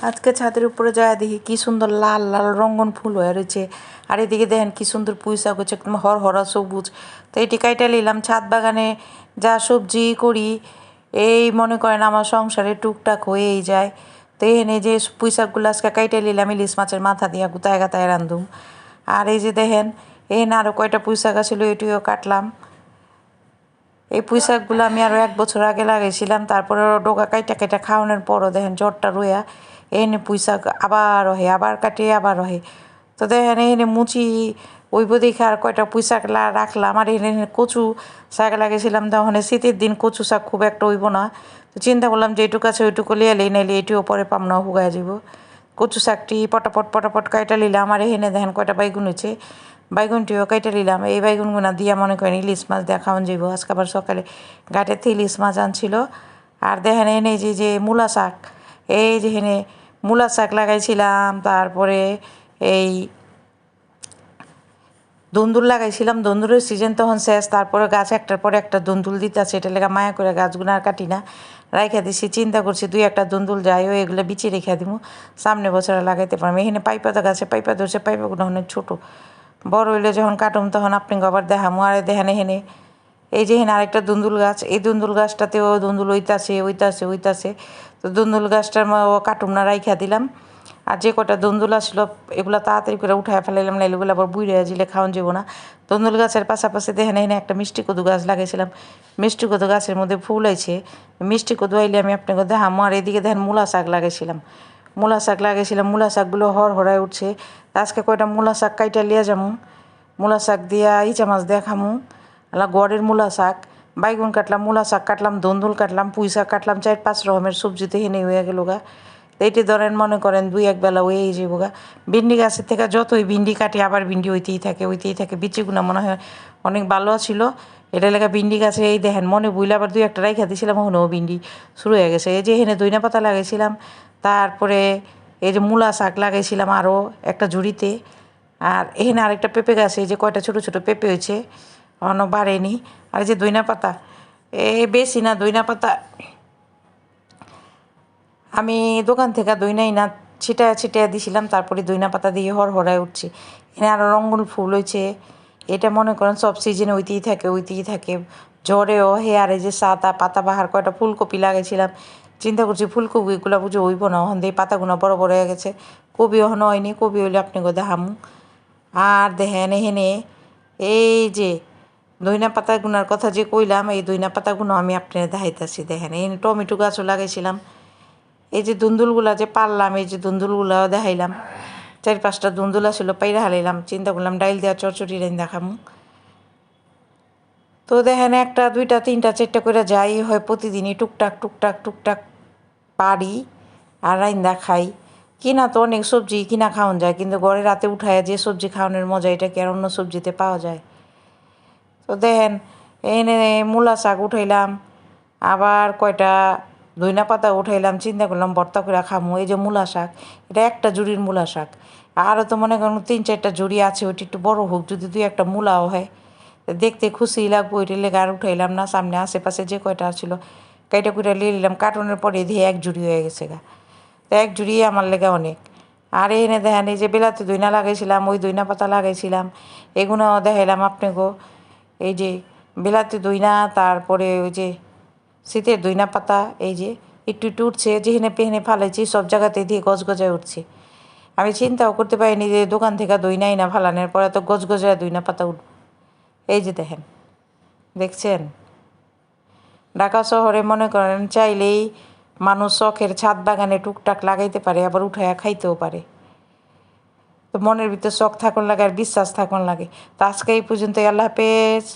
আজকে ছাদের উপরে যায় দেখি কি সুন্দর লাল লাল রঙ্গন ফুল হয়ে রয়েছে। আর এদিকে দেখেন কি সুন্দর পুঁই শাক হচ্ছে, একদম হরহরা সবুজ। তো এটি কাইটা নিলাম। ছাদ বাগানে যা সবজি করি এই মনে করেন আমার সংসারে টুকটাক হয়েই যায়। তো এখানে যে পুঁই শাকগুলো আজকে কাইটা নিলাম ইলিশ মাছের মাথা দিয়া গুতায় গাতায় রান্ধুম। আর এই যে দেখেন এখানে আরও কয়টা পুঁই শাক ছিল, এটিও কাটলাম। এই পুঁই শাকগুলো আমি আরও 1 বছর আগে লাগাইছিলাম, তারপরে ডোকা কাইটা কাইটা খাওয়ানোর পরও দেখেন জ্বরটা রইয়া এনে পুঁই শাক আবার রহে, আবার কাটিয়ে আবার রহে। তো দেখেন এনে মুচি ওইব দেখে আর কয়টা পুঁই শাক রাখলাম। আর এনে কচু শাক লাগিয়েছিলাম, তখন শীতের দিন কচু শাক খুব একটা হইব না। তো চিন্তা করলাম যে এইটুকু আছে ওইটুকু লিয়ে এলেই নাইলে এটিও পরে পাম না, হুগায় যাব। কচু শাকটি পটাপট পটাপট কাইটা নিলাম। আর এখানে দেখেন কয়টা বাইগুন হয়েছে, বাইগুনটিও কাইটা নিলাম। এই বাইগুনগুনা দিয়া মনে করেন ইলিশ মাছ দিয়া খাওয়ান যাইব। আজকে আবার সকালে ঘাটের থেকে ইলিশ মাছ আনছিল। আর দেখেন এনে যে মূলা শাক, এই যে এখানে মূলা শাক লাগাইছিলাম, তারপরে এই দুন্দুল লাগাইছিলাম। দুন্দুলের সিজন তখন শেষ, তারপরে গাছ একটার পরে একটা দুন্দুল দিতেছে। এটা লেগে মায়া করে গাছগুলো আর কাটি না, রাইখা দিছি। চিন্তা করছি 2-1টা দুন্দুল যাইও এগুলো বিচে রেখে দিব, সামনে বছরে লাগাইতে পারবো। এখানে পাইপাতা গাছে পাইপা ধরছে, পাইপাগুলো অনেক ছোটো, বড় হইলে যখন কাটুম তখন আপনাকে আবার দেখামো। আর দেখেন এখানে এই যে এখানে আরেকটা দুন্দুল গাছ, এই দুন্দুল গাছটাতেও দুন্দুল ওইতাছে। তো দুন্দুল গাছটার কাটুম না, রাইখা দিলাম। আর যে কটা দুন্দুল আসলো এগুলো তাড়াতাড়ি করে উঠায় ফেলাইলাম, নাইলে এগুলো আবার বুড়ে জিলে খাওয়ান যাবো না। দুন্দুল গাছের পাশাপাশি দেখেন এখানে একটা মিষ্টি কদু গাছ লাগাইছিলাম। মিষ্টি কদু গাছের মধ্যে ফুল আছে, মিষ্টি কদু আইলে আমি আপনাকে দেখামো। আর এদিকে দেখেন মূলা শাক লাগাইছিলাম, মূলা শাকগুলো হরায় উঠছে। আজকে কয়টা মূলা শাক কাইটা লিয়ে যাবো, মূলা শাক দিয়া ইচা মাছ দিয়া খামু। গড়ের মূলা শাক, বাইগুন কাটলাম, মূলা শাক কাটলাম, দুন্দুল কাটলাম, পুঁই শাক কাটলাম, 4-5 রকমের সবজি তো হেনে হয়ে গেল গা। এইটি ধরেন মনে করেন 2-1 বেলা হয়েই যাবো গা। ভিন্ডি গাছের থেকে যতই ভিন্ডি কাটি আবার ভিন্ডি হইতেই থাকে। বিচিগুনা মনে হয় অনেক ভালো ছিল, এটা লেখা ভিন্ডি গাছে এই দেখেন মনে বুইলে আবার 2-1টা রাইখা দিয়েছিলাম, ওখানেও ভিন্ডি শুরু হয়ে গেছে। এই যে এখানে ধইনা পাতা লাগাইছিলাম, তারপরে এই যে মূলা শাক লাগাইছিলাম আরও একটা ঝুড়িতে। আর এখানে আরেকটা পেঁপে গাছ, এই যে কয়টা ছোটো ছোটো পেঁপে হয়েছে, অন্য বাড়েনি। আর এই যে ধইনা পাতা, বেশি না ধইনা পাতা আমি দোকান থেকে দইনাই না, ছিটায় দিছিলাম, তারপরে দইনা পাতা দিয়ে হরায় উঠছি। এখানে আরও রঙ্গন ফুল হয়েছে, এটা মনে করেন সব সিজনে হইতেই থাকে। জ্বরেও হেয়ারে যে সাদা পাতা বাহার কয়টা ফুলকপি লাগাইছিলাম, চিন্তা করছি ফুলকপিগুলো বুঝে হইব না, ওখান দিয়ে পাতাগুলো বড় বড় হয়ে গেছে। কবি ওখানে হয়নি, কবি হইলে আপনাকে দেখামু। আর দেখেন এখানে এই যে ধইনা পাতাগুনার কথা যে কইলাম, এই ধইনা পাতাগুলো আমি আপনার দেখাইতেছি। দেখেন এই টমেটো গাছও লাগাইছিলাম। এই যে দুন্দুলগুলা যে পারলাম, এই যে দুন্দুলগুলাও দেখাইলাম। 4-5টা দুন্দুল আসছিল, পাইরা হালাইলাম। চিন্তা করলাম ডাইল দেওয়া চচ্চড়ি রাইন দেখামু। তো দেখেন 1টা 2টা 3টা 4টা করে যাই হয়, প্রতিদিনই টুকটাক পারি আর রাইন্দা খাই। কিনা তো অনেক সবজি কিনা খাওয়ান যায়, কিন্তু ঘরে রাতে উঠায় যে সবজি খাওয়ানোর মজা এটা কি আর অন্য সবজিতে পাওয়া যায়? তো দেখেন এনে মূলা শাক উঠাইলাম, আবার কয়টা ধইনা পাতা উঠাইলাম। চিন্তা করলাম ভর্তা করে খামু। এই যে মূলা শাক, এটা একটা জুড়ির মূলা শাক। আরও তো মনে করুন 3-4টা জুড়ি আছে, ওইটি একটু বড় হোক, যদি 2-1টা মূলাও হয় দেখতে খুশি লাগবো। ওইটি লেগে আর উঠাইলাম না, সামনে আশেপাশে যে কয়টা ছিল কাইটা কুইটা লিয়ে নিলাম। কার্টনের পরে দিয়ে 1 জুড়ি হয়ে গেছে গা। তো 1 জুড়ি আমার লেগে অনেক। আর এনে দেখেন এই যে বিলাতি দইনা লাগাইছিলাম, ওই দইনা পাতা লাগাইছিলাম, এগুলো দেখাইলাম আপনাকেও। এই যে বিলাতি দইনা, তারপরে ওই যে শীতের দইনা পাতা, এই যে একটু উঠছে, যেখানে পেহেনে ফালাইছি সব জায়গাতে দিয়ে গজগজায় উঠছে। আমি চিন্তাও করতে পারিনি যে দোকান থেকে দইনাই না ফালানোর পরে তো গজগজায় দইনা পাতা উঠব। এই যে দেখছেন ঢাকা শহরে মনে করেন চাইলেই মানুষ শখের ছাদ বাগানে টুকটাক লাগাইতে পারে, আবার উঠাইয়া খাইতেও পারে। তো মনের ভিতর শখ থাকুন লাগে আর বিশ্বাস থাকুন লাগে। তো আজকে এই পর্যন্ত, আল্লাহ হাফেজ।